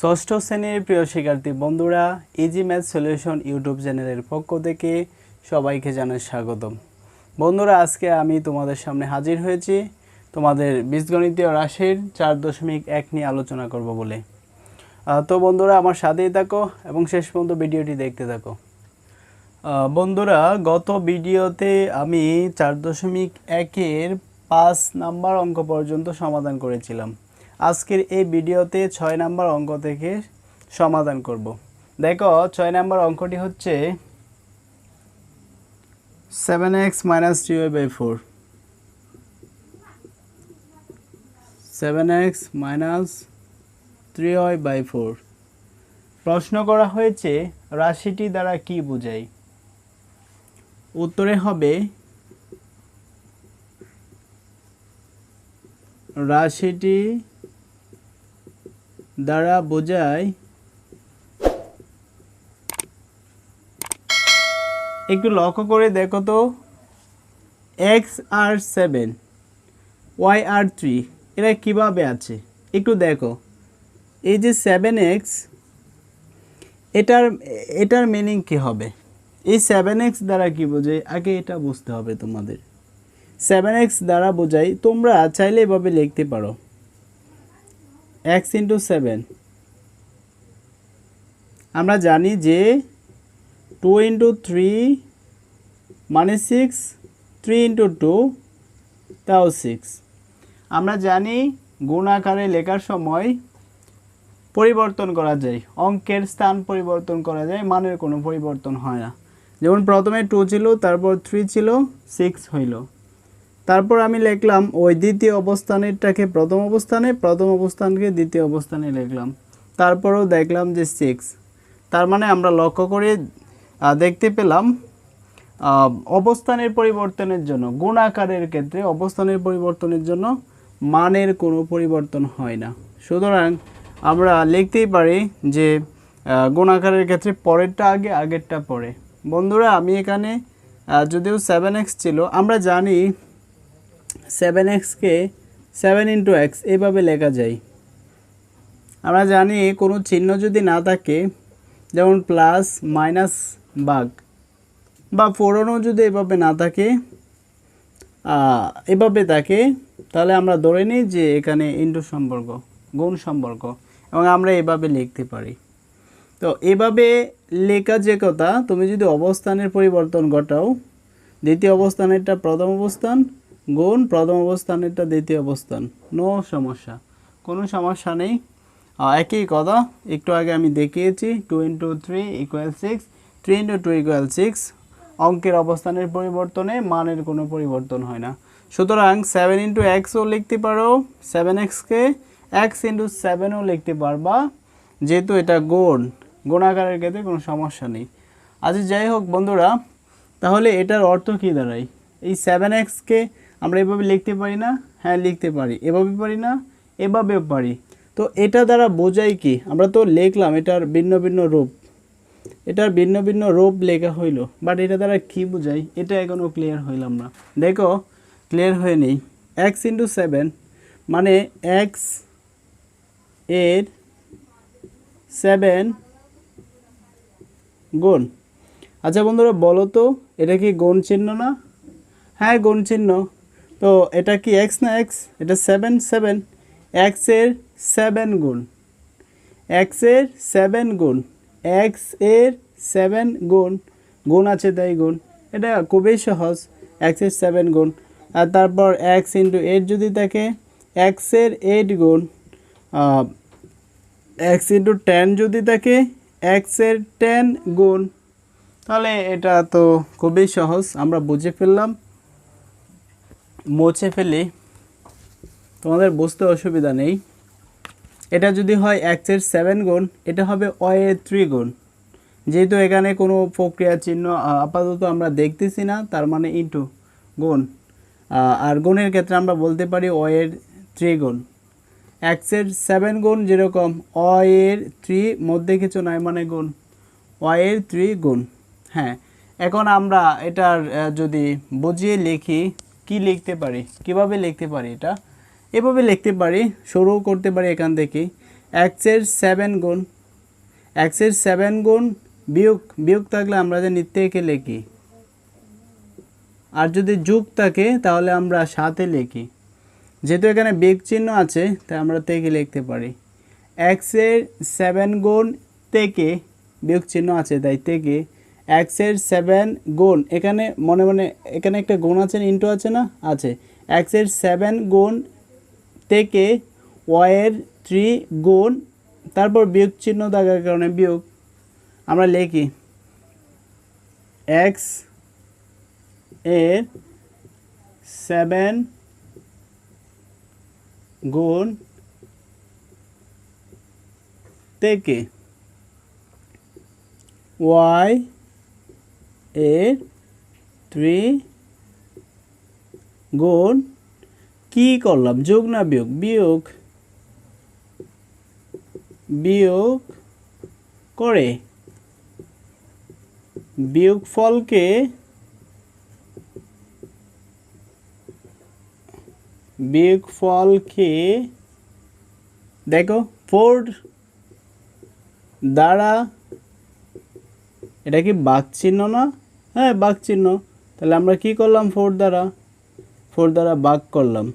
ষষ্ঠ শ্রেণীর প্রিয় শিক্ষার্থী বন্ধুরা, ইজি ম্যাথ সলিউশন ইউটিউব চ্যানেলের পক্ষ থেকে সবাইকে জানাই স্বাগতম। বন্ধুরা, আজকে আমি তোমাদের সামনে হাজির হয়েছি তোমাদের বীজগণিতীয় রাশির 4.1 নিয়ে আলোচনা করব বলে। তো বন্ধুরা, আমার সাথেই থাকো এবং শেষ পর্যন্ত ভিডিওটি দেখতে থাকো। বন্ধুরা, গত ভিডিওতে আমি 4.1-এর 5 নাম্বার অঙ্ক পর্যন্ত সমাধান করেছিলাম। আজকের এই ভিডিওতে 6 নাম্বার অঙ্ক থেকে সমাধান করব। দেখো, 6 নাম্বার অঙ্কটি হচ্ছে 7x - 3y/4 7x - 3y/4 প্রশ্ন করা হয়েছে রাশিটি দ্বারা কি বোঝায়। উত্তরে হবে রাশিটি দ্বারা বোঝায়, একটু লক্ষ্য করে দেখো তো, x আর 7 y আর 3 এরা কিভাবে আছে একটু দেখো। এই যে 7x, এটার মিনিং কি হবে? এই 7x দ্বারা কি বোঝায় আগে এটা বুঝতে হবে তোমাদের। 7x দ্বারা বোঝায়, তোমরা চাইলে এভাবে লিখতে পারো, x × 7। আমরা জানি যে 2 × 3 মানে 6, 3 × 2 তাও 6। আমরা জানি গুণ আকারে লেখার সময় পরিবর্তন করা যায়, অঙ্কের স্থান পরিবর্তন করা যায়, মানের কোনো পরিবর্তন হয় না। যেমন প্রথমে 2 ছিল, তারপর 3 ছিল, 6 হইল। তারপর আমি লিখলাম ওই দ্বিতীয় অবস্থানেরটাকে প্রথম অবস্থানে, প্রথম অবস্থানকে দ্বিতীয় অবস্থানে লিখলাম। তারপরেও দেখলাম যে 6। তার মানে আমরা লক্ষ্য করে দেখতে পেলাম অবস্থানের পরিবর্তনের জন্য, গুণ আকারের ক্ষেত্রে অবস্থানের পরিবর্তনের জন্য মানের কোনো পরিবর্তন হয় না। সুতরাং আমরা লিখতেই পারি যে গুণ আকারের ক্ষেত্রে পরেরটা আগে, আগেরটা পরে। বন্ধুরা, আমি এখানে যদিও 7x ছিল, আমরা জানি 7xকে 7 × x এভাবে লেখা যায়। আমরা জানি কোনো চিহ্ন যদি না থাকে, যেমন প্লাস, মাইনাস, ভাগ বা ফোড়নও যদি এভাবে না থাকে, এভাবে থাকে, তাহলে আমরা ধরে নিই যে এখানে ইনটু সম্পর্ক, গুণ সম্পর্ক, এবং আমরা এভাবে লিখতে পারি। তো এভাবে লেখা যে কথা, তুমি যদি অবস্থানের পরিবর্তন ঘটাও, দ্বিতীয় অবস্থানেরটা প্রথম অবস্থান গুণ প্রথম অবস্থানেরটা দ্বিতীয় অবস্থান, নো সমস্যা, কোনো সমস্যা নেই। একই কথা একটু আগে আমি দেখিয়েছি, 2 × 3 = 6, 3 × 2 = 6। অঙ্কের অবস্থানের পরিবর্তনে মানের কোনো পরিবর্তন হয় না। সুতরাং 7 × xও লিখতে পারো, 7xকে x × 7ও লিখতে পারবা, যেহেতু এটা গুণাকারের ক্ষেত্রে কোনো সমস্যা নেই। আচ্ছা, যাই হোক বন্ধুরা, তাহলে এটার অর্থ কী দাঁড়ায়? এই 7xকে আমরা এভাবে লিখতে পারি না? হ্যাঁ, লিখতে পারি। এভাবে পারি না? এভাবেও পারি। তো এটা দ্বারা বোঝায় কি? আমরা তো লিখলাম এটার ভিন্ন ভিন্ন রূপ, এটার ভিন্ন ভিন্ন রূপ লেখা হইল, বাট এটা দ্বারা কি বোঝায় এটা এখনও ক্লিয়ার হইলাম না। দেখো, ক্লিয়ার হয়ে নেই। x × 7 মানে x এর 7 গুণ। আচ্ছা বন্ধুরা, বলো তো এটা কি গুণ চিহ্ন না? হ্যাঁ, গুণ চিহ্ন। তো এটা কি x না x? এটা 7 x এর 7 গুণ, x এর 7 গুণ, x এর 7 গুণ, গুণ আছে তাই গুণ। এটা খুবই সহজ, x এর 7 গুণ। আর তারপর x × 8 যদি থাকে, x এর 8 গুণ, x × 10 যদি থাকে, x এর 10 গুণ। তাহলে এটা তো খুবই সহজ, আমরা বুঝে ফেললাম। মুছে ফেলি, তোমাদের বুঝতে অসুবিধা নেই। এটা যদি হয় x এর 7 গুণ, এটা হবে y এর 3 গুণ। যেহেতু এখানে কোনো প্রক্রিয়া চিহ্ন আপাতত আমরা দেখতেছি না, তার মানে ইনটু গুণ। আর গুণের ক্ষেত্রে আমরা বলতে পারি y এর 3 গুণ। x এর 7 গুণ যেরকম y এর 3 মধ্যে কিছু নাই মানে গুণ, y এর 3 গুণ। হ্যাঁ, এখন আমরা এটার যদি বুঝিয়ে লিখি, কি লিখতে পারি, কিভাবে লিখতে পারি? এটা এভাবে লিখতে পারি, শুরু করতে পারি এখান থেকে, এক্সের 7 গুণ, এক্সের 7 গুণ বিয়োগ থাকলে আমরা যে থেকে লিখি, আর যদি যোগ থাকে তাহলে আমরা সাথে লিখি। যেহেতু এখানে বিয়োগ চিহ্ন আছে তাই আমরা থেকে লিখতে পারি। এক্সের 7 গুণ থেকে বিয়োগ চিহ্ন আছে তাই থেকে এক্সের 7 গুণ, এখানে মনে মনে এখানে একটা গুণ আছে, ইন্টু আছে না, আছে। এক্সের 7 গুণ থেকে ওয়াইয়ের 3 গুণ, তারপর বিয়োগ চিহ্ন থাকার কারণে বিয়োগ, আমরা লিখি এক্স এর 7 গুণ থেকে ওয়াই এর 3 গুণ, কি করলাম, যোগ না বিয়োগ, বিয়োগ, বিয়োগ করে বিয়োগফলকে দেখো 4 দ্বারা, এটা কি বাক চিহ্ন না? হ্যাঁ বাক চিহ্ন। তাহলে আমরা কি করলাম, 4 দ্বারা বাক করলাম।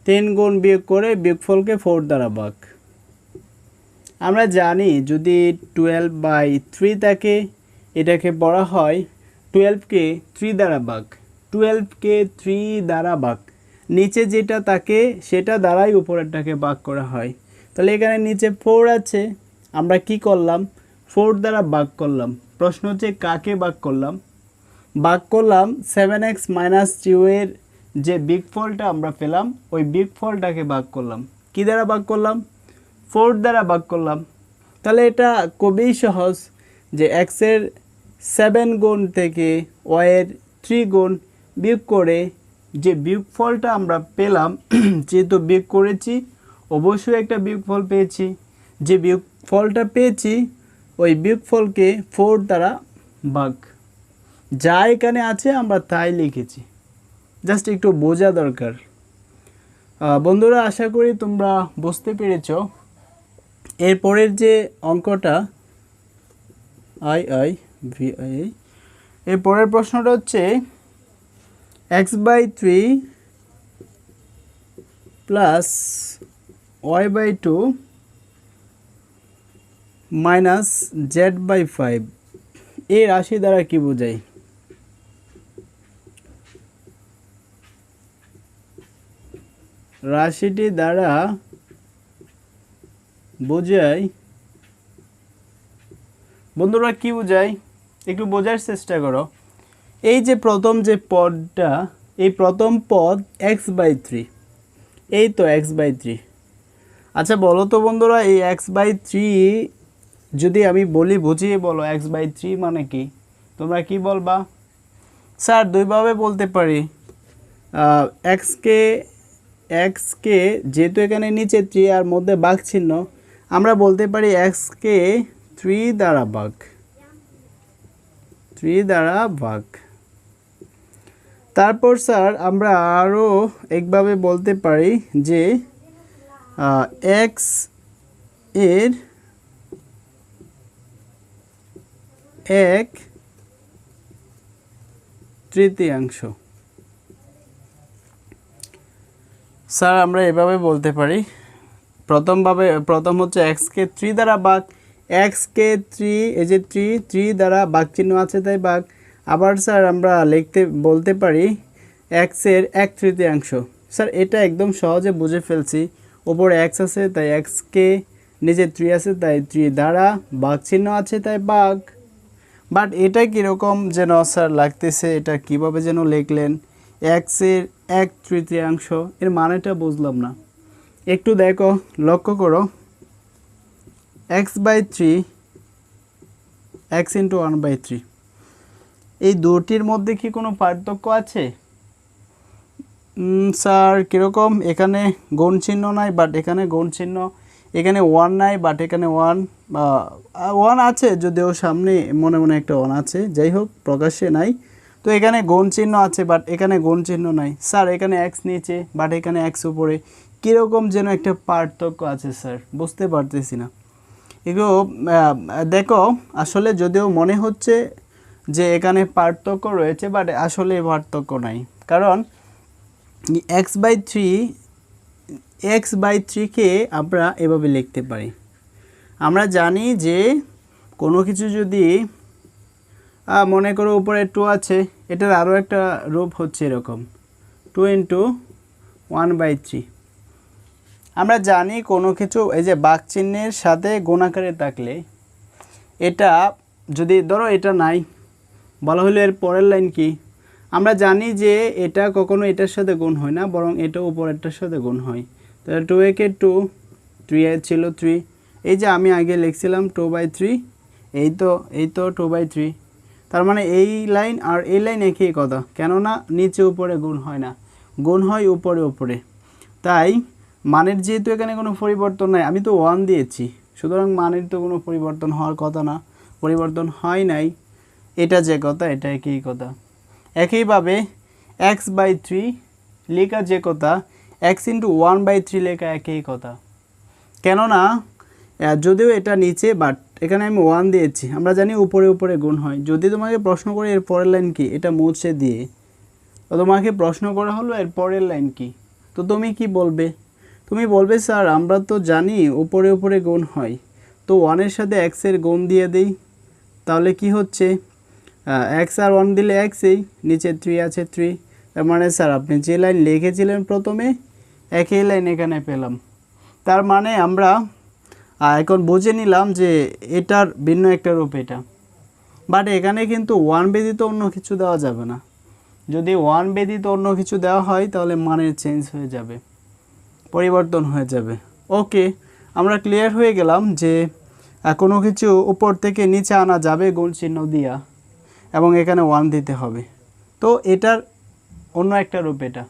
3 গুণ বিয়োগ করে বিয়োগফলকে 4 দ্বারা বাক। আমরা জানি যদি 12/3 থাকে এটাকে বলা হয় 12কে 3 দ্বারা ভাগ, 12কে 3 দ্বারা ভাগ, নিচে যেটা থাকে সেটা দ্বারাই উপরেরটাকে ভাগ করা হয়। তাহলে এখানে নিচে 4 আছে, আমরা কি করলাম, 4 দ্বারা ভাগ করলাম। প্রশ্ন হচ্ছে কাকে ভাগ করলাম? ভাগ করলাম 7x - 2 এর যে বিগফলটা আমরা পেলাম ওই বিগফলটাকে ভাগ করলাম। কি দ্বারা ভাগ করলাম? 4 দ্বারা ভাগ করলাম। তাহলে এটা খুবই সহজ যে এক্সের 7 গুণ থেকে ওয়াইয়ের 3 গুণ বিয়োগ করে যে বিয়োগফলটা আমরা পেলাম, যেহেতু বিয়োগ করেছি অবশ্যই একটা বিয়োগফল পেয়েছি, যে বিয়োগফলটা পেয়েছি ওই বিয়োগফলকে 4 দ্বারা ভাগ, যা এখানে আছে আমরা তাই লিখেছি। জাস্ট একটু বোঝা দরকার। বন্ধুরা আশা করি তোমরা বুঝতে পেরেছ। এরপরের যে অঙ্কটা এর পরের প্রশ্নটা হচ্ছে x/3 plus y/2 minus z/5 এই রাশি দ্বারা কি বোঝায়? রাশিটি দ্বারা বোঝায়, বন্ধুরা কি বোঝায় একটু বোঝার চেষ্টা করো। এই যে প্রথম যে পদটা, এই প্রথম পদ x/3, এই তো x/3। আচ্ছা বলো তো বন্ধুরা, এই x/3 যদি আমি বলি, বুঝিয়ে বলো x/3 মানে কি, তোমরা কি বলবা? স্যার দুইভাবে বলতে পারি। এক্সকে যেহেতু এখানে নিচে 3 আর মধ্যে ভাগ চিহ্ন, আমরা বলতে পারি এক্সকে 3 দ্বারা ভাগ, 3 দ্বারা ভাগ। তারপর স্যার আমরা আরও একভাবে বলতে পারি যে এক্স এর 1/3। স্যার আমরা এভাবে বলতে পারি, প্রথম হচ্ছে এক্সকে 3 দ্বারা ভাগ, এক্সকে 3, এই যে 3 দ্বারা ভাগ চিহ্ন আছে তাই ভাগ। আবার স্যার আমরা বলতে পারি এক্সের 1/3। স্যার এটা একদম সহজে বুঝে ফেলছি, ওপরে এক্স আছে তাই এক্সকে, নিচে 3 আছে তাই 3 দ্বারা ভাগ চিহ্ন আছে তাই ভাগ। বাট এটা কীরকম যেন স্যার লাগতেছে, এটা কিভাবে যেন লিখলেন এক্সের 1/3, এর মানেটা বুঝলাম না। একটু দেখো, লক্ষ্য করো, x/3 x × 1/3 এই দুটির মধ্যে কি কোনো পার্থক্য আছে? স্যার কীরকম, এখানে গুণ চিহ্ন নাই বাট এখানে গুণ চিহ্ন, এখানে 1 নাই বাট এখানে 1 আছে, যদিও সামনে মনে মনে একটা 1 আছে, যাই হোক প্রকাশ্যে নাই। তো এখানে গুণ চিহ্ন আছে বাট এখানে গুণ চিহ্ন নাই। স্যার এখানে x নিচে বাট এখানে x উপরে, কীরকম যেন একটা পার্থক্য আছে স্যার, বুঝতে পারতেছি না। এগুলো দেখো আসলে যদিও মনে হচ্ছে যে এখানে পার্থক্য রয়েছে, বাট আসলে পার্থক্য নাই। কারণ x/3কে আমরা এভাবে লিখতে পারি। আমরা জানি যে কোনো কিছু যদি মনে করো উপরে 2 আছে, এটার আরও একটা রূপ হচ্ছে এরকম 2 × 1/3। আমরা জানি কোনো কিছু এই যে বাক চিহ্নের সাথে গুণাকারে থাকলে, এটা যদি ধরো এটা নাই, বলা হলো এর পরের লাইন কি? আমরা জানি যে এটা কখনো এটার সাথে গুণ হয় না, বরং এটা উপরেরটার সাথে গুণ হয়। তাহলে 2 2, 3 ছিল 3, এই যে আমি আগে লিখছিলাম 2/3, এই তো 2/3। তার মানে এই লাইন আর এই লাইন একই কথা, কেননা নিচে উপরে গুণ হয় না, গুণ হয় উপরে উপরে। তাই মানের যেহেতু এখানে কোনো পরিবর্তন নাই, আমি তো 1 দিয়েছি, সুতরাং মানের তো কোনো পরিবর্তন হওয়ার কথা না, পরিবর্তন হয় নাই। এটা যে কথা এটা একই কথা। একইভাবে x/3 লেখা যে কথা, x × 1/3 লেখা একই কথা। কেননা যদিও এটা নিচে, বাট এখানে আমি 1 দিয়েছি, আমরা জানি উপরে উপরে গুণ হয়। যদি তোমাকে প্রশ্ন করে এর পরের লাইন কি, এটা মুছে দিয়ে তোমাকে প্রশ্ন করা হলো এর পরের লাইন কি, তো তুমি কি বলবে? তুমি বলবে স্যার আমরা তো জানি উপরে উপরে গুণ হয়, তো 1-এর সাথে x এর গুণ দিয়ে দিই, তাহলে কি হচ্ছে x আর 1 দিলে x, এই নিচে 3 আছে 3। তার মানে স্যার আপনি যে লাইন লিখেছিলেন প্রথমে একই লাইন এখানে পেলাম। তার মানে আমরা এখন বুঝে নিলাম যে এটার ভিন্ন একটা রূপ এটা, বাট এখানে কিন্তু 1 ব্যতীত অন্য কিছু দেওয়া যাবে না। যদি 1 ব্যতীত অন্য কিছু দেওয়া হয় তাহলে মানের চেঞ্জ হয়ে যাবে, পরিবর্তন হয়ে যাবে। ওকে, আমরা ক্লিয়ার হয়ে গেলাম যে কোনো কিছু উপর থেকে নিচে আনা যাবে গুণ চিহ্ন দিয়া, এবং এখানে 1 দিতে হবে। তো এটার অন্য একটা রূপ এটা।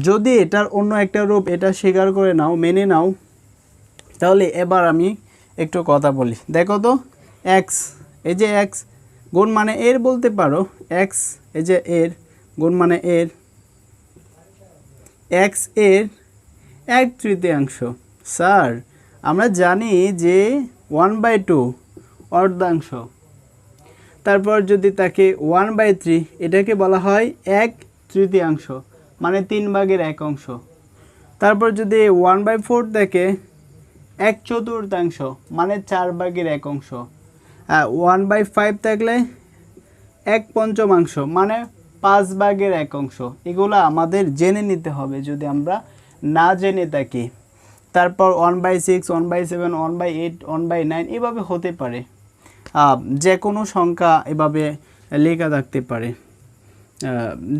যদি এটার অন্য একটা রূপ এটা স্বীকার করে নাও, মেনে নাও, তাহলে এবার আমি একটু কথা বলি। দেখো তো x, এই যে x গুণ মানে এর বলতে পারো, x এই যে এর গুণ মানে এর, x এর 1/3। স্যার আমরা জানি যে 1/2 অর্ধাংশ, তারপর যদি তাকে 1/3, এটাকে বলা হয় 1/3, মানে 3/1 অংশ। তারপর যদি 1/4 দেখে 1/4, মানে 4/1 অংশ। 1/5 থাকলে 1/5, মানে 5/1 অংশ। এগুলো আমাদের জেনে নিতে হবে যদি আমরা না জেনে থাকি। তারপর 1/6, 1/7, 1/8, 1/9 এভাবে হতে পারে। যে কোনো সংখ্যা এভাবে লেখা থাকতে পারে,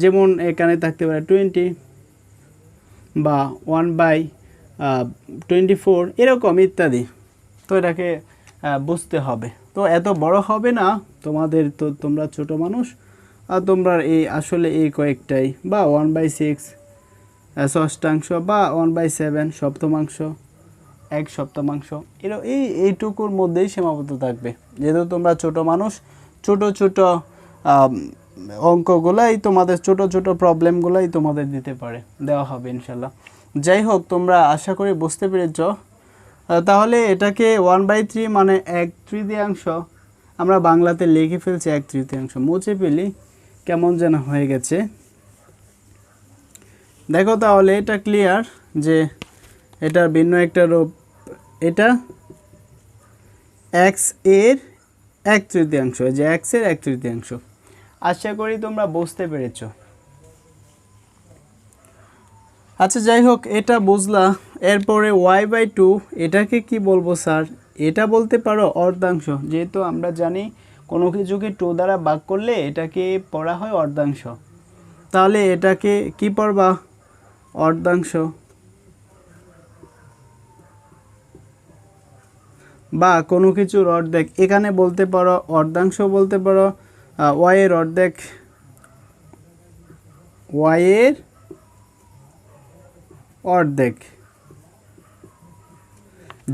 যেমন এখানে থাকতে পারে 20 বা 1/24 এরকম ইত্যাদি। তো এটাকে বুঝতে হবে। তো এত বড় হবে না তোমাদের, তো তোমরা ছোট মানুষ, আর তোমরা এই আসলে এই কয়েকটাই, বা 1/6 ষষ্ঠাংশ, বা 1/7 সপ্তমাংশ, 1/7, এইটুকুর মধ্যেই সীমাবদ্ধ থাকবে। যেহেতু তোমরা ছোট মানুষ, ছোট ছোট অঙ্কগুলাই তোমাদের, ছোট ছোট প্রবলেমগুলাই তোমাদের দিতে পারে, দেওয়া হবে ইনশাল্লাহ। যাই হোক, তোমরা আশা করি বুঝতে পেরেছ। তাহলে এটাকে 1/3 মানে 1/3 আমরা বাংলাতে লিখে ফেলছি 1/3, মুছে ফেলি, কেমন যেন হয়ে গেছে। দেখো তাহলে এটা ক্লিয়ার যে এটার ভিন্ন একটা রূপ, এটা x এর 1/3, যে x এর 1/3। আশা করি তোমরা বুঝতে পেরেছ। আচ্ছা যাই হোক, এটা বুঝলা। এরপরে y/2, এটাকে কি বলবো স্যার? এটা বলতে পারো অর্ধাংশ, যেহেতু আমরা জানি কোনো কিছুকে 2 দ্বারা ভাগ করলে এটাকে পড়া হয় অর্ধাংশ। তাহলে এটাকে কি পড়বা? অর্ধাংশ। বা কোনো কিছুর অর্ধেক, এখানে বলতে পারো অর্ধাংশ, বলতে পারো y এর অর্ধেক, y এর অর্ধেক।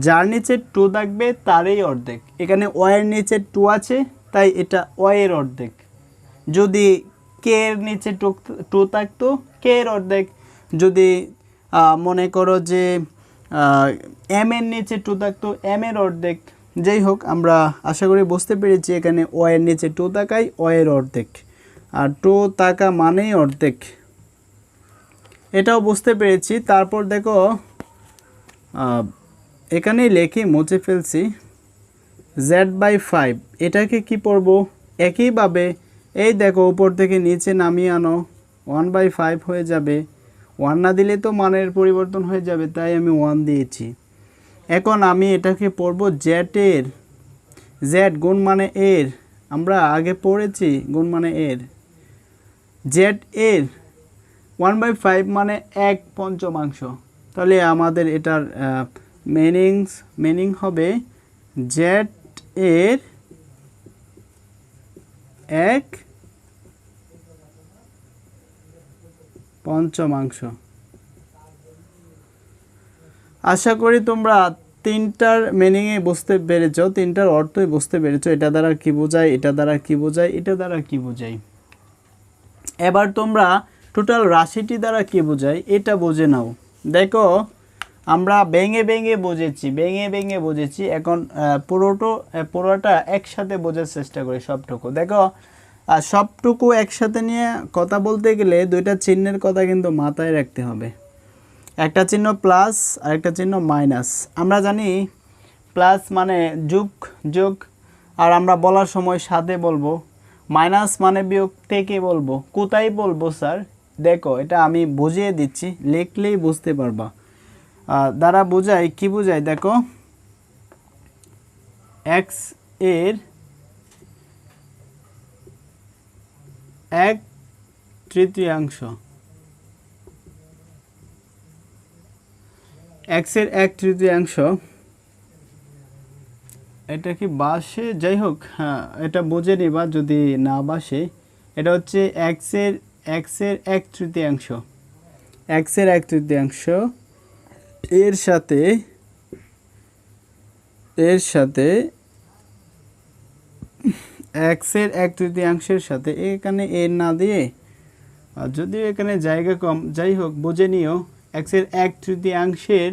যার নিচে 2 থাকবে তারই অর্ধেক। এখানে y এর নিচে 2 আছে, তাই এটা y এর অর্ধেক। যদি k এর নিচে 2 থাকতো, k এর অর্ধেক। যদি মনে করো যে এম এর নিচে 2 থাকতো এম এর অর্ধেক। যাই হোক, আমরা আশা করি বুঝতে পেরেছি এখানে ও এর নিচে 2 থাকায় ও এর অর্ধেক, আর 2 থাকা মানেই অর্ধেক, এটাও বুঝতে পেরেছি। তারপর দেখো এখানেই লিখে মুছে ফেলছি z/5, এটাকে কি পড়ব একইভাবে, এই দেখো উপর থেকে নিচে নামিয়ে আনো, 1/5 হয়ে যাবে। 1 না দিলে তো মানের পরিবর্তন হয়ে যাবে, তাই আমি 1 দিয়েছি। এখন আমি এটাকে পড়ব z গুণ মানে এর, আমরা আগে পড়েছি গুণ মানে এর, z এর 1/5 মানে 1/5, তাহলে আমাদের এটার মিনিং হবে z এর 1/5। আশা করি তোমরা তিনটার মিনিংয়ে বুঝতে পেরেছো, তিনটার অর্থই বুঝতে পেরেছো, এটা দ্বারা কি বোঝায়, এটা দ্বারা কি বোঝায়, এটা দ্বারা কি বোঝায়। এবার তোমরা টোটাল রাশিটি দ্বারা কি বোঝায় এটা বুঝে নাও। দেখো আমরা ভেঙে ভেঙে বুঝেছি, এখন পুরোটা একসাথে বোঝার চেষ্টা করি সবটুকু। দেখো সবটুকু একসাথে নিয়ে কথা বলতে গেলে দুইটা চিহ্নের কথা কিন্তু মাথায় রাখতে হবে, একটা চিহ্ন প্লাস আর একটা চিহ্ন মাইনাস। আমরা জানি প্লাস মানে যোগ, আর আমরা বলার সময় সাথে বলবো, মাইনাস মানে বিয়োগ থেকে বলবো। কোথায় বলবো স্যার? দেখো এটা আমি বুঝিয়ে দিচ্ছি, লিখলেই বুঝতে পারবা। দ্বারা বোঝায় কি বোঝায়, দেখো এক্স এর 1/3, এক্স এর 1/3, এটা কি বাসে? যাই হোক, হ্যাঁ এটা বুঝে নিবা যদি না বাসে। এটা হচ্ছে এক্স এর 1/3, এক্স এর 1/3 এর সাথে এক্স এর 1/3 সাথে এখানে এর না দিয়ে, আর যদিও এখানে জায়গা কম, যাই হোক বুঝে নিও, এক্স এর 1/3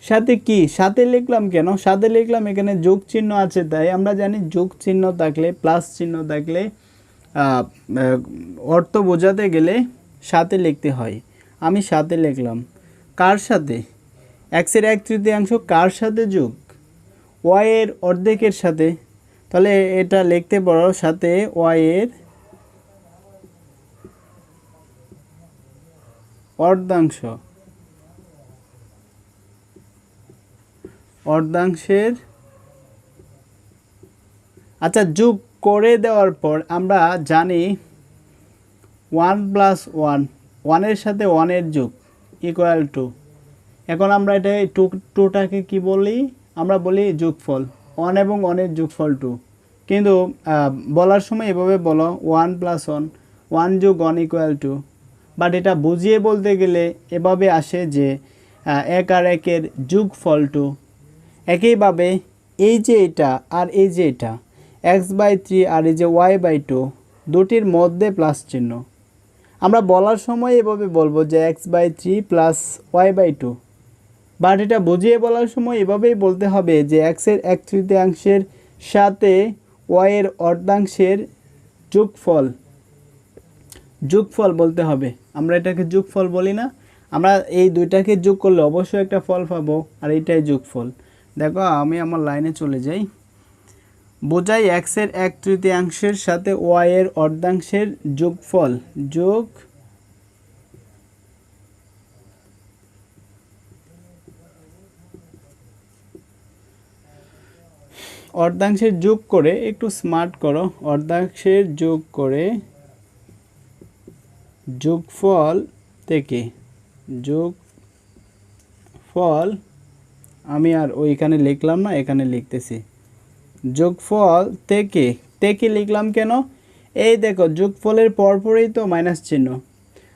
সাথে কি সাথে লিখলাম কেন? সাথে লিখলাম এখানে যোগ চিহ্ন আছে, তাই আমরা জানি যোগ চিহ্ন থাকলে, প্লাস চিহ্ন থাকলে অর্থ বোঝাতে গেলে সাথে লিখতে হয়। আমি সাথে লিখলাম, কার সাথে? এক্স এর 1/3 কার সাথে যোগ? ওয়াই এর অর্ধেকের সাথে। তাহলে এটা লিখতে পারো সাথে ওয়াই এর অর্ধাংশের, আচ্ছা যোগ করে দেওয়ার পর আমরা জানি 1 + 1, 1 এর সাথে 1 এর যোগ ইকুয়াল টু, এখন আমরা এটা টুটাকে কি বলি? আমরা বলি যোগফল, 1 এবং 1 এর যোগফল 2, কিন্তু বলার সময় এভাবে বলো 1 + 1, 1 + 1 = 2, বাট এটা বুঝিয়ে বলতে গেলে এভাবে আসে যে 1 আর 1 এর যোগফল 2। একইভাবে এই যে এটা আর এই যে এটা, x/3 আর এই যে y/2, দুটির মধ্যে প্লাস চিহ্ন। আমরা বলার সময় এভাবে বলবো যে x/3 + y/2, বাট এটা বুঝিয়ে বলার সময় এভাবেই বলতে হবে যে x এর 1/3 সাথে y এর অর্ধাংশের যোগফল বলতে হবে। আমরা এটাকে যোগফল বলি না? আমরা এই দুইটাকে যোগ করলে অবশ্যই একটা ফল পাবো, আর এইটাই যোগফল। দেখো আমি আমার লাইনে চলে যাই, বোঝাই x এর 1/3 সাথে y এর অর্ধাংশের যোগফল, অর্ধাংশের যোগ করে, একটু স্মার্ট করো, অর্ধাংশের যোগ করে যোগফল থেকে, যোগফল আমি আর ওইখানে লিখলাম না, এখানে লিখতেছি, যোগফল থেকে লিখলাম কেন? এই দেখো যোগফলের পরপরই তো মাইনাস চিহ্ন।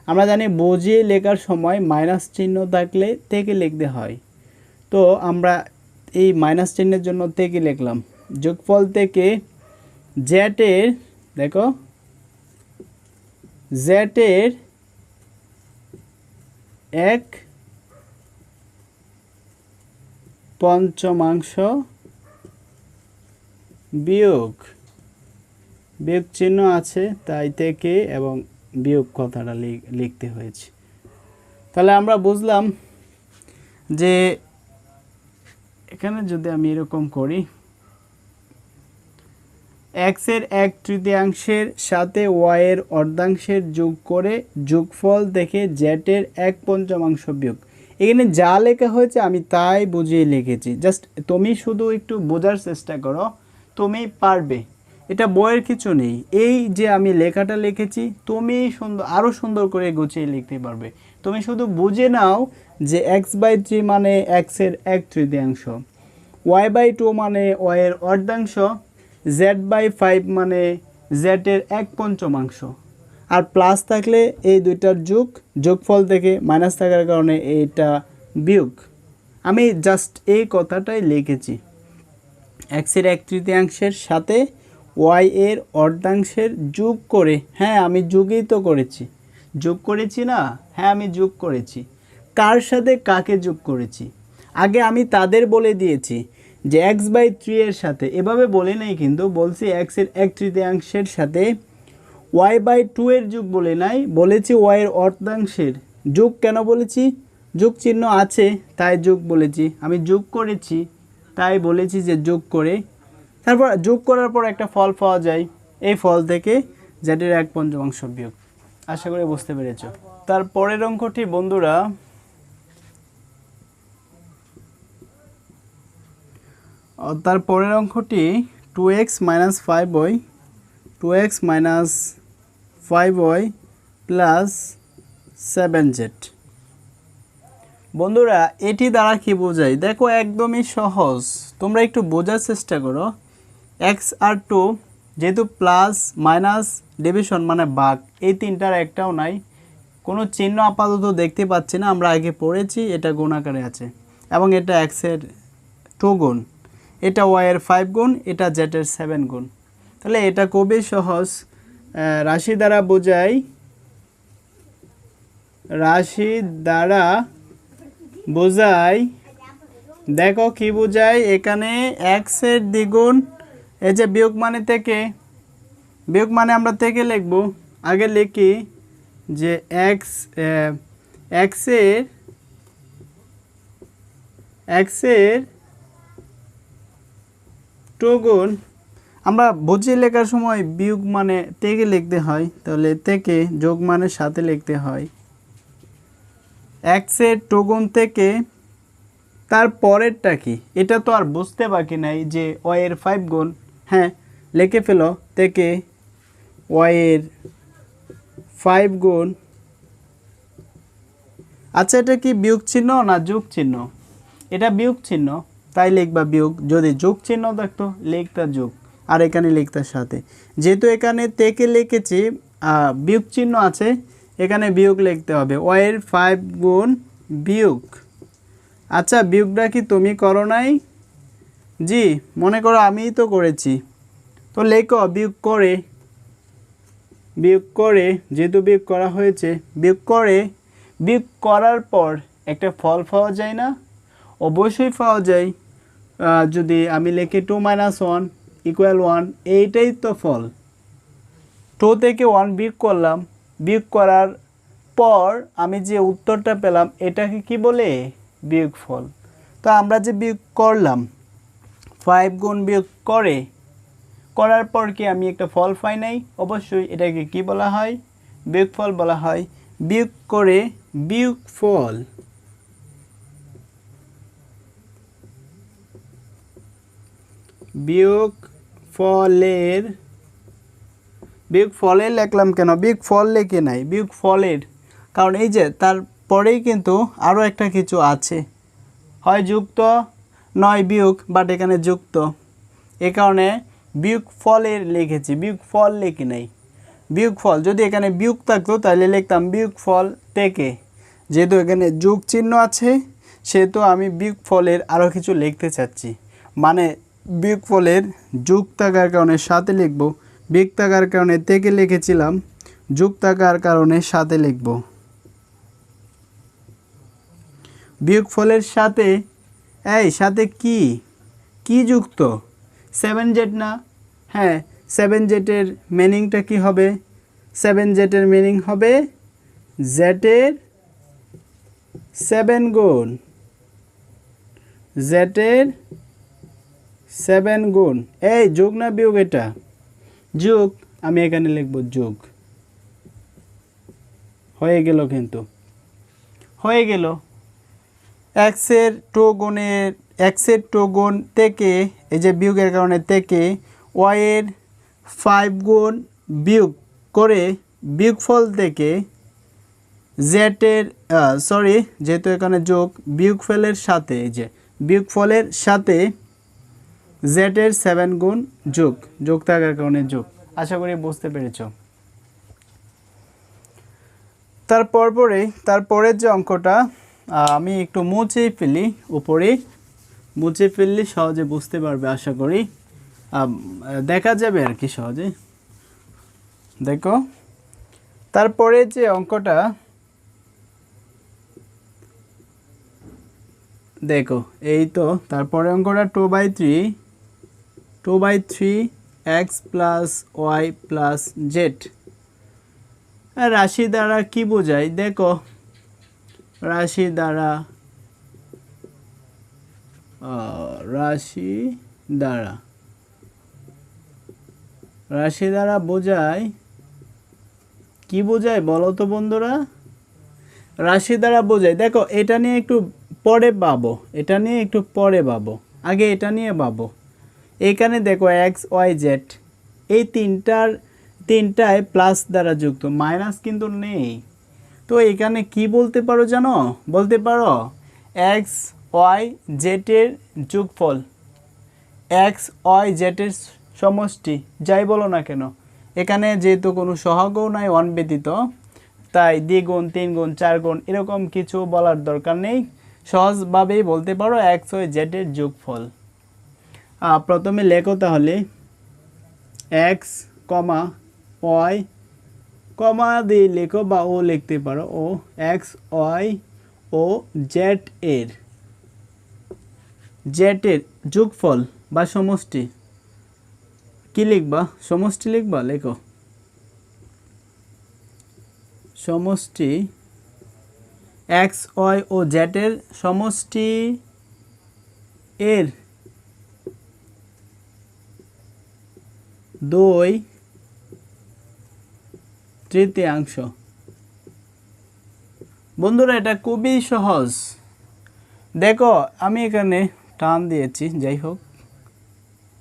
আমরা জানি বুঝিয়ে লেখার সময় মাইনাস চিহ্ন থাকলে থেকে লিখতে হয়, তো আমরা এই মাইনাস চিহ্নের জন্য থেকে লিখলাম। যোগফল থেকে জেড এর, দেখো জেটের 1/5 বিয়োগ বিয়োগ চিহ্ন আছে তাই থেকে এবং বিয়োগ কথাটা লিখতে হয়েছে। তাহলে আমরা বুঝলাম যে এখানে যদি আমি এরকম করি x এর 1/3 সাথে y এর অর্ধাংশের যোগ করে যোগফল থেকে z এর 1/5 বিয়োগ, এখানে যা লেখা হয়েছে আমি তাই বুঝিয়ে লিখেছি। জাস্ট তুমি শুধু একটু বোঝার চেষ্টা করো, তুমি পারবে, এটা বইয়ের কিছু নেই। এই যে আমি লেখাটা লিখেছি তুমি আরও সুন্দর করে গুছিয়ে লিখতে পারবে। তুমি শুধু বুঝে নাও যে x/3 মানে x এর 1/3, y/2 মানে y এর অর্ধাংশ, z/5 মানে z এর 1/5, আর প্লাস থাকলে এই দুইটার যোগফল থেকে মাইনাস থাকার কারণে এইটা বিয়োগ। আমি জাস্ট এই কথাটাই লিখেছি, x এর 1/3 সাথে y এর অর্ধাংশের যোগ করে, হ্যাঁ আমি যোগই তো করেছি, যোগ করেছি না, হ্যাঁ আমি যোগ করেছি। কার সাথে কাকে যোগ করেছি আগে আমি তাদের বলে দিয়েছি যে x/3 এর সাথে, এভাবে বলে নাই কিন্তু, বলছি x এর 1/3 সাথে y/2 এর যোগ বলে নাই, বলেছি y এর অর্ধাংশের যোগ। কেন বলেছি? যোগ চিহ্ন আছে তাই যোগ বলেছি, আমি যোগ করেছি তাই বলেছি যে যোগ করে, তারপর যোগ করার পর একটা ফল পাওয়া যায়, এই ফল থেকে z এর 1/5 বিয়োগ। আশা করি বুঝতে পেরেছ। তারপরের অঙ্কটি বন্ধুরা, তারপরের অঙ্কটি 2x - 5y 2x - 5y plus 7z। বন্ধুরা এটি দ্বারা কি বোঝায়? দেখো একদমই সহজ, তোমরা একটু বোঝার চেষ্টা করো। x আর 2 যেহেতু প্লাস মাইনাস ডিভিশন মানে ভাগ, এই তিনটার একটাও নাই, কোনো চিহ্ন আপাতত দেখতে পাচ্ছি না, আমরা আগে পড়েছি এটা গুণ আকারে আছে, এবং এটা x এর 2 গুণ, এটা y এর 5 গুণ, এটা z এর 7 গুণ। তাহলে এটা খুবই সহজ, রাশি দ্বারা বোঝাই, রাশি দ্বারা বোঝাই। দেখো কি বোঝায় এখানে, x এর দ্বিগুণ, এই যে বিয়োগ মানে থেকে, বিয়োগ মানে আমরা থেকে লিখব, আগে লিখি যে x এর 2 গুণ, আমরা বুঝিয়ে লেখার সময় বিয়োগ মানে থেকে লিখতে হয়, তাহলে থেকে যোগ মানে সাথে লিখতে হয়, x এর 2 গুণ থেকে, তার পরেরটা কি, এটা তো আর বুঝতে বাকি নাই, যে y এর 5 গুণ, হ্যাঁ লিখে ফেলো, থেকে y এর 5 গুণ। আচ্ছা এটা কি বিয়োগ চিহ্ন না যোগ চিহ্ন? এটা বিয়োগ চিহ্ন তাই লিখবা বিয়োগ, যদি যোগ চিহ্ন থাকতো লিখতা যোগ, আর এখানে লিখতা সাথে। যেহেতু এখানে থেকে লিখেছি বিয়োগ চিহ্ন আছে, এখানে বিয়োগ লিখতে হবে, y এর 5 গুণ বিয়োগ। আচ্ছা বিয়োগটা কি তুমি করো নাই? জি মনে করো আমিই তো করেছি, তো লেখো বিয়োগ করে, বিয়োগ করে, যেহেতু বিয়োগ করা হয়েছে, বিয়োগ করে, বিয়োগ করার পর একটা ফল পাওয়া যায় না? অবশ্যই পাওয়া যায়, যদি আমি লিখি 2 - 1 = 1, এইটাই তো ফল। 2 থেকে 1 বিয়োগ করলাম, বিয়োগ করার পর আমি যে উত্তরটা পেলাম এটাকে কি বলে? বিয়োগফল। তো আমরা যে বিয়োগ করলাম 5 গুণ বিয়োগ করার পর কি আমি একটা ফল পাই নাই? অবশ্যই এটাকে কি বলা হয়? বিয়োগফল বলা হয়। বিয়োগ করে বিয়োগফল, বিয়োগফলের লিখলাম কেন? বিয়োগফল লিখে নাই, বিয়োগফলের, কারণ এই যে তারপরেই কিন্তু আরও একটা কিছু আছে, হয় যুক্ত নয় বিয়োগ, বাট এখানে যুক্ত, এ কারণে বিয়োগফলের লিখেছি, বিয়োগফল লিখি নাই। বিয়োগফল, যদি এখানে বিয়োগ থাকতো তাহলে লিখতাম বিয়োগফল থেকে, যেহেতু এখানে যোগ চিহ্ন আছে সেহেতু আমি বিয়োগফলের আরও কিছু লিখতে চাচ্ছি, মানে বিয়োগফলের যোগ থাকার কারণে সাথে লিখব, বিয়োগ থাকার কারণে থেকে লিখেছিলাম, যোগ থাকার কারণে সাথে লিখব। বিয়োগফলের সাথে সাথে কি কি যুক্ত 7z না? হ্যাঁ 7zের মিনিংটা কি হবে? 7zের মিনিং হবে zের 7 গুণ, zের 7 গুণ। যোগ না বিয়োগ? এটা যোগ, আমি এখানে লিখব যোগ। হয়ে গেল, কিন্তু হয়ে গেল। এক্সের টু গুণ থেকে এই যে বিয়োগের কারণে থেকে ওয়াইয়ের 5 গুণ বিয়োগ করে বিয়োগফল থেকে জেটের যেহেতু এখানে যোগ, বিয়োগফলের সাথে এই যে বিয়োগফলের সাথে জেটের 7 গুণ যোগ থাকার কারণে যোগ। আশা করি বুঝতে পেরেছ। তারপরের যে অঙ্কটা আমি একটু মুছে ফেলি, উপরে মুছে ফেললে সহজে বুঝতে পারবে, আশা করি দেখা যাবে আর কি সহজে। দেখো তারপরে যে অঙ্কটা, দেখো এই তো তারপরে অঙ্কটা 2/3 x plus Y plus Z রাশি দ্বারা কি বোঝায়? দেখো রাশি দ্বারা বোঝায় কি বোঝায় বলো তো বন্ধুরা? রাশি দ্বারা বোঝায়, দেখো এটা নিয়ে একটু পরে পাবো, আগে এটা নিয়ে পাবো। এখানে দেখো এক্স ওয়াই জেড এই তিনটায় প্লাস দ্বারা যুক্ত, মাইনাস কিন্তু নেই। তো এখানে কি বলতে পারো জানো? বলতে পারো এক্স ওয়াই জেডের যোগফল, এক্স ওয়াই জেডের সমষ্টি, যাই বলো না কেন। এখানে যেহেতু কোনো সহগও নাই ওয়ান ব্যতীত, তাই দ্বিগুণ 3 গুণ 4 গুণ এরকম কিছু বলার দরকার নেই, সহজভাবেই বলতে পারো এক্স ওয়াই জেডের যোগফল। প্রথমে লেখো তাহলে এক্স কমা ওয়াই কমা দিয়ে লেখো বা ও লিখতে পারো, ও এক্স ওয়াই ও জেডের যোগফল বা সমষ্টি। কি লিখবা? সমষ্টি লিখবা, লেখো সমষ্টি এক্স ওয়াই ও জেডের সমষ্টি এর 2/3। বন্ধুরা এটা খুবই সহজ। দেখো আমি এখানে টান দিয়েছি, যাই হোক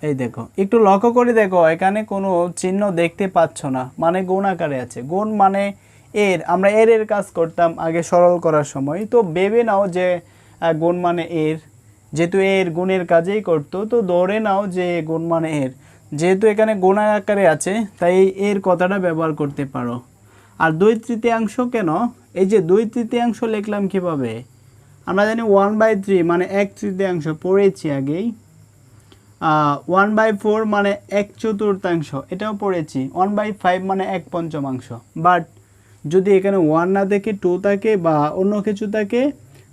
এই দেখো একটু লক্ষ্য করে দেখো, এখানে কোনো চিহ্ন দেখতে পাচ্ছ না, মানে গুণ আকারে আছে। গুণ মানে আমরা এর কাজ করতাম আগে সরল করার সময়, তো ভেবে নাও যে গুণ মানে যেহেতু গুণের কাজেই করতো, তো ধরে নাও যে গুণ মানে যেহেতু এখানে গুণ আকারে আছে তাই এর কথাটা ব্যবহার করতে পারো। আর 2/3 কেন? এই যে 2/3 লিখলাম কিভাবে? আমরা জানি 1/3 মানে 1/3 পড়েছি আগেই। 1/4 মানে 1/4, এটাও পড়েছি। 1/5 মানে 1/5। বাট যদি এখানে 1 না দেখে 2 থাকে বা অন্য কিছু থাকে,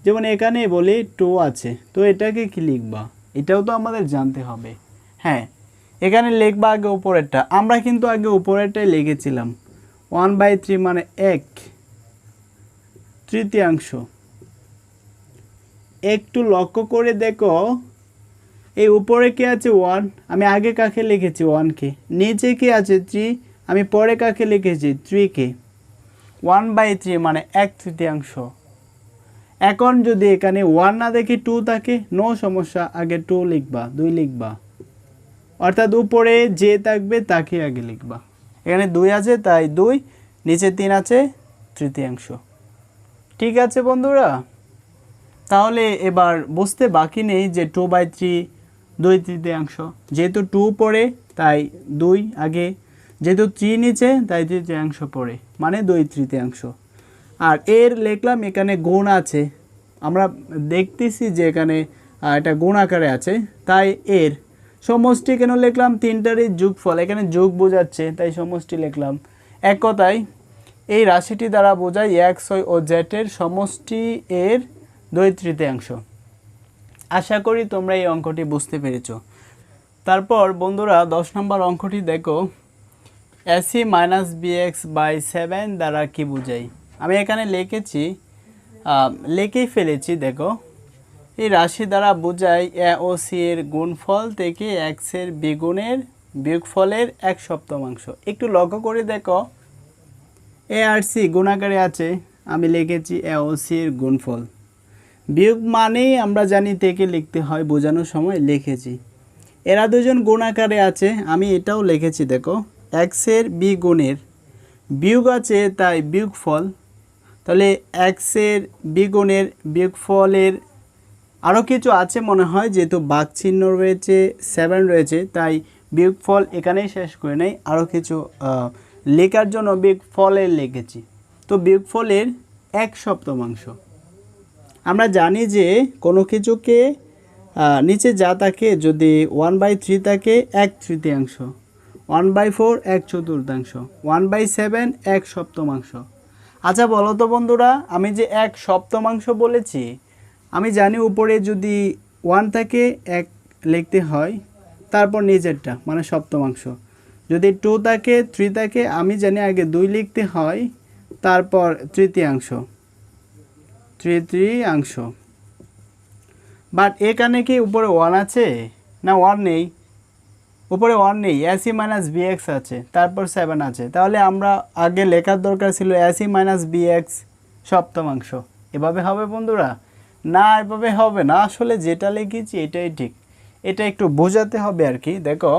যেমন এখানে বলি 2 আছে, তো এটাকে কি লিখবা? এটাও তো আমাদের জানতে হবে। হ্যাঁ এখানে লিখবা আগে উপরেরটা, আমরা কিন্তু আগে উপরেরটাই লিখেছিলাম। 1/3 মানে 1/3। একটু লক্ষ্য করে দেখো এই উপরে কি আছে 1, আমি আগে কাকে লিখেছি 1কে, নিচে কি আছে 3, আমি পরে কাকে লিখেছি 3কে। 1/3 মানে 1/3। এখন যদি এখানে 1 না দেখে 2 থাকে, নো সমস্যা, আগে 2 লিখবা, 2 লিখবা, অর্থাৎ উপরে যে থাকবে তাকে আগে লিখবা। এখানে 2 আছে তাই 2, নিচে 3 আছে 1/3। ঠিক আছে বন্ধুরা, তাহলে এবার বুঝতে বাকি নেই যে 2/3 2/3, যেহেতু 2 পড়ে তাই 2 আগে, যেহেতু 3 নিচে তাই 1/3 পড়ে, মানে 2/3। আর লিখলাম এখানে গুণ আছে, আমরা দেখতেছি যে এখানে এটা গুণ আকারে আছে, তাই সমষ্টি কেন লিখলাম? তিনটারই যোগফল, এখানে যোগ বোঝাচ্ছে তাই সমষ্টি লিখলাম। এক কথায় এই রাশিটি দ্বারা বোঝায় এক্স ওয়াই ও জেড এর সমষ্টি এর 2/3। আশা করি তোমরা এই অঙ্কটি বুঝতে পেরেছো। তারপর বন্ধুরা 10 নম্বর অঙ্কটি দেখো, AC মাইনাস বিএক্স বাই 7 দ্বারা কি বোঝায়। আমি এখানে লিখেই ফেলেছি। দেখো এই রাশি দ্বারা বোঝায় এ ও সি এর গুণফল থেকে এক্স এর বিয়োগফলের 1/7। একটু লক্ষ্য করে দেখো, এ আর সি গুণাকারে আছে, আমি লিখেছি এ ও সি এর গুণফল। বিয়োগ মানেই আমরা জানি থেকে লিখতে হয়, বোঝানোর সময় লিখেছি। এরা দুজন গুণাকারে আছে, আমি এটাও লিখেছি। দেখো এক্স এর বিয়োগ আছে তাই বিয়োগফল, তাহলে এক্স এর বিয়োগফলের আরও কিছু আছে মনে হয়, যেহেতু বাঘ চিহ্ন রয়েছে 7 রয়েছে তাই বিয়োগফল এখানেই শেষ করে নেই, আরও কিছু লেখার জন্য বিয়োগফলের লিখেছি। তো বিয়োগফলের 1/7। আমরা জানি যে কোনো কিছুকে নিচে যা থাকে, যদি 1/3 থাকে 1/3, 1/4 1/4, 1/7 1/7। আচ্ছা বলো তো বন্ধুরা, আমি যে 1/7 বলেছি, আমি জানি উপরে যদি 1 থাকে 1 লিখতে হয়, তারপর নিচেরটা মানে সপ্তমাংশ। যদি 2 থাকে 3 থাকে, আমি জানি আগে 2 লিখতে হয়, তারপর তৃতীয়াংশ। বাট এখানে কি উপরে 1 আছে? না 1 নেই, উপরে 1 নেই, AC মাইনাস বিএক্স আছে, তারপর 7 আছে। তাহলে আমরা আগে লেখার দরকার ছিল AC মাইনাস বিএক্স সপ্তমাংশ। এভাবে হবে বন্ধুরা? না, এভাবে হবে না। আসলে যেটা লিখেছি এটাই ঠিক, এটা একটু বোঝাতে হবে আর কি। দেখো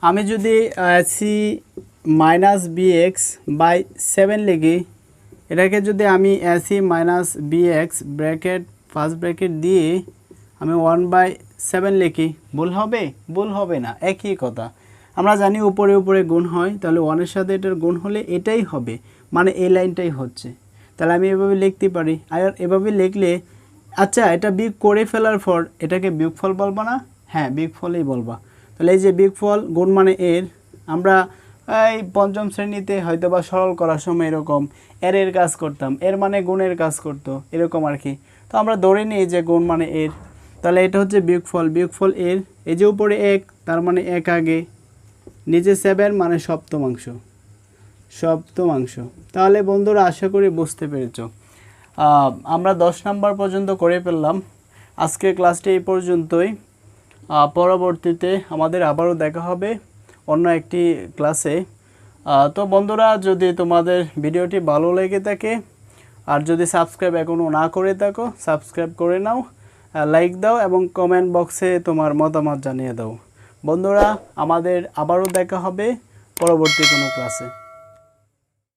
আমি যদি AC মাইনাস বিএক্স বাই 7 লিখি, এটাকে যদি আমি AC minus bx first bracket দিয়ে আমি 1/7 লিখি, ভুল হবে? ভুল হবে না, একই কথা। আমরা জানি উপরে উপরে গুণ হয়, তাহলে 1-এর সাথে এটার গুণ হলে এটাই হবে, মানে এই লাইনটাই হচ্ছে। তাহলে আমি এভাবে লিখতে পারি। আর এভাবে লিখলে, আচ্ছা এটা বিয়োগ করে ফেলার পর এটাকে বিয়োগফল বলবো না? হ্যাঁ, বিয়োগফলই বলবা। তাহলে এই যে বিয়োগফল গুণ মানে এর, আমরা এই পঞ্চম শ্রেণীতে হয়তো বা সরল করার সময় এরকম এর কাজ করতাম, এর মানে গুণের কাজ করতো, এরকম আর কি। তো আমরা ধরে নিই যে গুণ মানে এর, তাহলে এটা হচ্ছে বিয়োগফল এর। এই যে উপরে 1, তার মানে 1 আগে, নিচে 7 মানে সপ্তমাংশ। তাহলে বন্ধুরা আশা করি বুঝতে পেরেছো। আমরা 10 নাম্বার পর্যন্ত করে ফেললাম। আজকের ক্লাসটি এই পর্যন্তই। পরবর্তীতে আমাদের আবারও দেখা হবে অন্য একটি ক্লাসে। তো বন্ধুরা, যদি তোমাদের ভিডিওটি ভালো লেগে থাকে আর যদি সাবস্ক্রাইব এখনও না করে থাকো, সাবস্ক্রাইব করে নাও, লাইক দাও এবং কমেন্ট বক্সে তোমার মতামত জানিয়ে দাও। বন্ধুরা, আমাদের আবারও দেখা হবে পরবর্তী কোনো ক্লাসে।